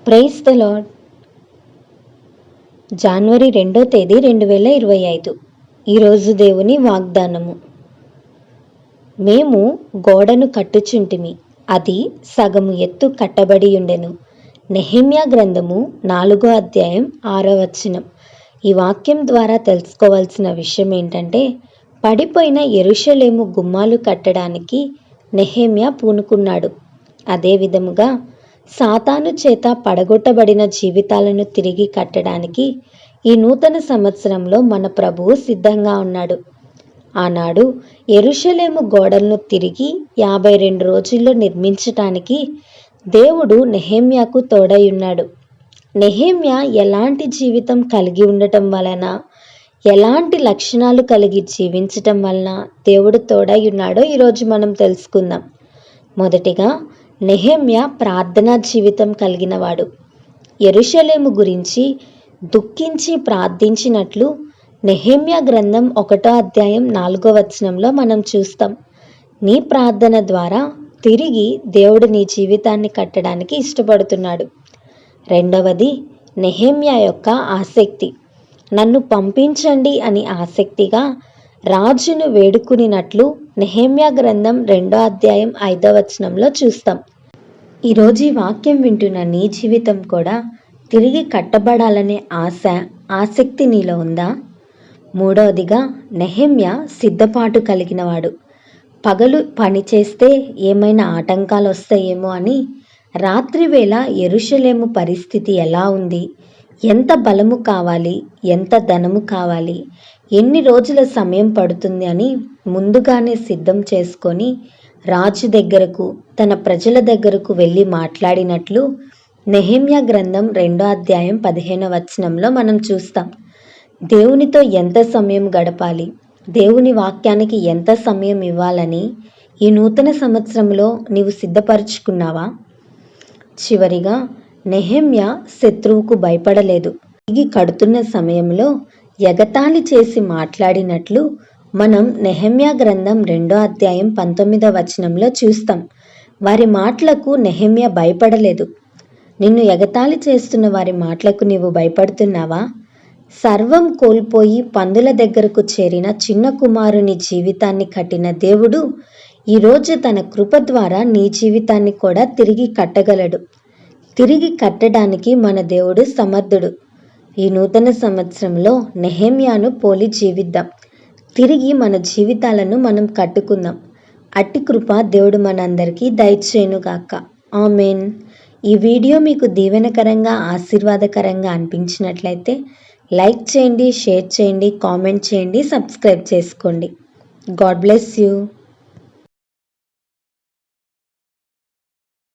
Praise the lord. జనవరి 2వ తేదీ 2025. ఈరోజు దేవుని వాగ్దానము. మేము గోడను కట్టుచుంటిమి, అది సగము ఎత్తు కట్టబడి ఉండెను. నెహెమ్యా గ్రంథము 4వ అధ్యాయం 6వ వచనం. ఈ వాక్యం ద్వారా తెలుసుకోవాల్సిన విషయం ఏంటంటే, పడిపోయిన యెరూషలేము గుమ్మాలు కట్టడానికి నెహెమ్యా పూనుకున్నాడు. అదే విధముగా సాతాను చేత పడగొట్టబడిన జీవితాలను తిరిగి కట్టడానికి ఈ నూతన సంవత్సరంలో మన ప్రభువు సిద్ధంగా ఉన్నాడు. ఆనాడు యెరూషలేము గోడలను తిరిగి 52 రోజుల్లో నిర్మించటానికి దేవుడు నెహెమ్యాకు తోడై ఉన్నాడు. నెహెమ్యా ఎలాంటి జీవితం కలిగి ఉండటం వలన, ఎలాంటి లక్షణాలు కలిగి జీవించటం వలన దేవుడు తోడై ఉన్నాడో ఈరోజు మనం తెలుసుకుందాం. మొదటిగా, నెహెమ్యా ప్రార్థనా జీవితం కలిగినవాడు. యెరూషలేము గురించి దుఃఖించి ప్రార్థించినట్లు నెహెమ్యా గ్రంథం 1వ అధ్యాయం 4వ వచనంలో మనం చూస్తాం. నీ ప్రార్థన ద్వారా తిరిగి దేవుడు నీ జీవితాన్ని కట్టడానికి ఇష్టపడుతున్నాడు. రెండవది, నెహెమ్యా యొక్క ఆసక్తి. నన్ను పంపించండి అని ఆసక్తిగా రాజును వేడుకునినట్లు నెహెమ్యా గ్రంథం 2వ అధ్యాయం 5వ వచనంలో చూస్తాం. ఈరోజు ఈ వాక్యం వింటున్న నీ జీవితం కూడా తిరిగి కట్టబడాలనే ఆసక్తి నీలో ఉందా? మూడవదిగా, నెహెమ్యా సిద్ధపాటు కలిగినవాడు. పగలు పని చేస్తే ఏమైనా ఆటంకాలు వస్తాయేమో అని రాత్రి వేళ యెరూషలేము పరిస్థితి ఎలా ఉంది, ఎంత బలము కావాలి, ఎంత ధనము కావాలి, ఎన్ని రోజుల సమయం పడుతుంది అని ముందుగానే సిద్ధం చేసుకొని రాజు దగ్గరకు, తన ప్రజల దగ్గరకు వెళ్ళి మాట్లాడినట్లు నెహెమ్యా గ్రంథం 2వ అధ్యాయం 15వ వచనంలో మనం చూస్తాం. దేవునితో ఎంత సమయం గడపాలి, దేవుని వాక్యానికి ఎంత సమయం ఇవ్వాలని ఈ నూతన సంవత్సరంలో నీవు సిద్ధపరచుకున్నావా? చివరిగా, నెహెమ్యా శత్రువుకు భయపడలేదు. తిరిగి కడుతున్న సమయంలో ఎగతాళి చేసి మాట్లాడినట్లు మనం నెహెమ్యా గ్రంథం 2వ అధ్యాయం 19వ వచనంలో చూస్తాం. వారి మాటలకు నెహెమ్యా భయపడలేదు. నిన్ను ఎగతాళి చేస్తున్న వారి మాటలకు నీవు భయపడుతున్నావా? సర్వం కోల్పోయి పందుల దగ్గరకు చేరిన చిన్న కుమారుని జీవితాన్ని కట్టిన దేవుడు ఈరోజు తన కృప ద్వారా నీ జీవితాన్ని కూడా తిరిగి కట్టగలడు. తిరిగి కట్టడానికి మన దేవుడు సమర్థుడు. ఈ నూతన సంవత్సరంలో నెహెమ్యాను పోలి జీవిద్దాం. తిరిగి మన జీవితాలను మనం కట్టుకుందాం. అట్టి కృప దేవుడు మనందరికీ దయచేయునుగాక. ఆమేన్. ఈ వీడియో మీకు దీవెనకరంగా, ఆశీర్వాదకరంగా అనిపించినట్లయితే లైక్ చేయండి, షేర్ చేయండి, కామెంట్ చేయండి, సబ్స్క్రైబ్ చేసుకోండి. God bless you.